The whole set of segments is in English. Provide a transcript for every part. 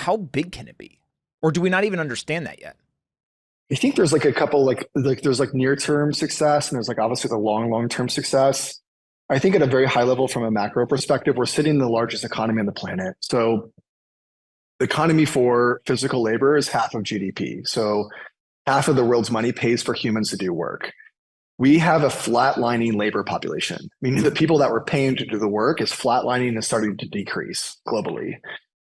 how big can it be? Or do we not even understand that yet? I think there's like a couple like there's like near term success and there's like obviously the long term success. I think at a very high level from a macro perspective, we're sitting in the largest economy on the planet. So the economy for physical labor is half of GDP. So half of the world's money pays for humans to do work. We have a flatlining labor population, meaning the people that we're paying to do the work is flatlining and starting to decrease globally.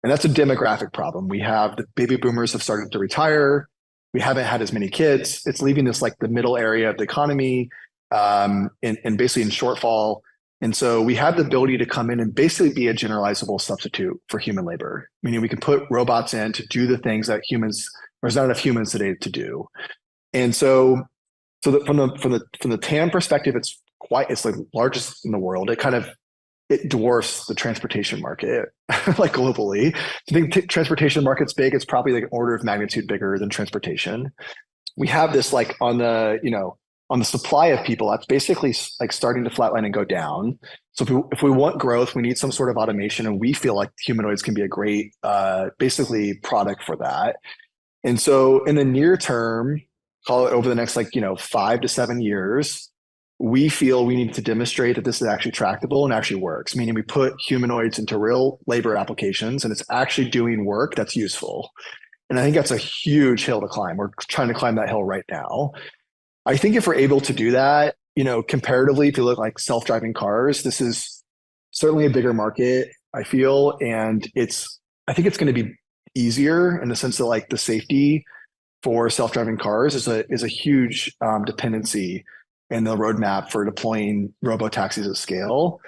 And that's a demographic problem. We have the baby boomers have started to retire. We haven't had as many kids. It's leaving us like the middle area of the economy and basically in shortfall. And so we have the ability to come in and basically be a generalizable substitute for human labor, meaning we can put robots in to do the things that humans, there's not enough humans today to do. And from the TAM perspective, it's like largest in the world. It dwarfs the transportation market like globally. I think transportation market's big. It's probably like an order of magnitude bigger than transportation. We have this like on the supply of people that's basically like starting to flatline and go down. So if we want growth, we need some sort of automation, and we feel like humanoids can be a great basically product for that. And so in the near term, call it over the next 5 to 7 years, we feel we need to demonstrate that this is actually tractable and actually works, meaning we put humanoids into real labor applications and it's actually doing work that's useful. And I think that's a huge hill to climb. We're trying to climb that hill right now. I think if we're able to do that, comparatively, if you look like self-driving cars, this is certainly a bigger market, I feel. And I think it's going to be easier in the sense that like the safety for self-driving cars is a huge dependency in the roadmap for deploying robo-taxis at scale.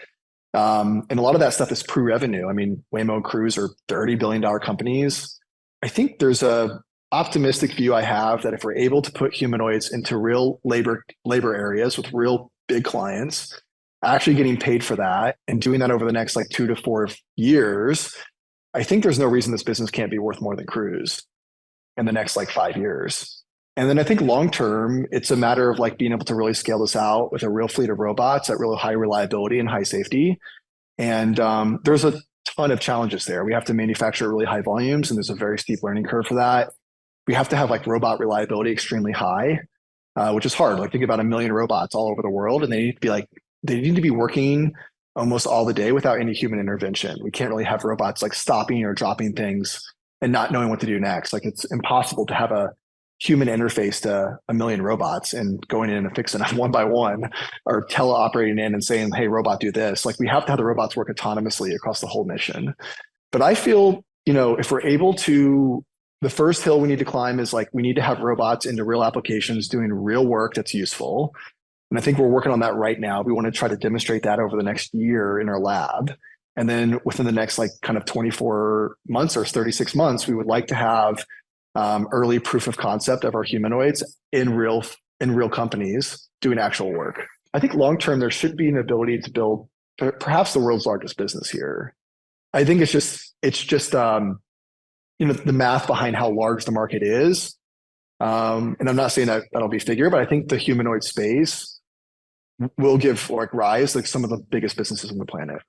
And a lot of that stuff is pre-revenue. I mean, Waymo and Cruise are $30 billion companies. I think there's a optimistic view I have that if we're able to put humanoids into real labor areas with real big clients, actually getting paid for that and doing that over the next 2 to 4 years, I think there's no reason this business can't be worth more than Cruise in the next 5 years. And then I think long term, it's a matter of being able to really scale this out with a real fleet of robots at really high reliability and high safety. And there's a ton of challenges there. We have to manufacture really high volumes, and there's a very steep learning curve for that. We have to have robot reliability extremely high, which is hard. Think about 1 million robots all over the world, and they need to be working almost all the day without any human intervention. We can't really have robots stopping or dropping things and not knowing what to do next. It's impossible to have a human interface to 1 million robots and going in and fixing them one by one, or teleoperating in and saying, hey, robot, do this. We have to have the robots work autonomously across the whole mission. But I feel, if we're able to, the first hill we need to climb is we need to have robots into real applications doing real work that's useful. And I think we're working on that right now. We want to try to demonstrate that over the next year in our lab. And then within the next 24 months or 36 months, we would like to have early proof of concept of our humanoids in real companies doing actual work. I think long term there should be an ability to build perhaps the world's largest business here. I think it's just the math behind how large the market is. And I'm not saying that that'll be figure, but I think the humanoid space will give rise some of the biggest businesses on the planet.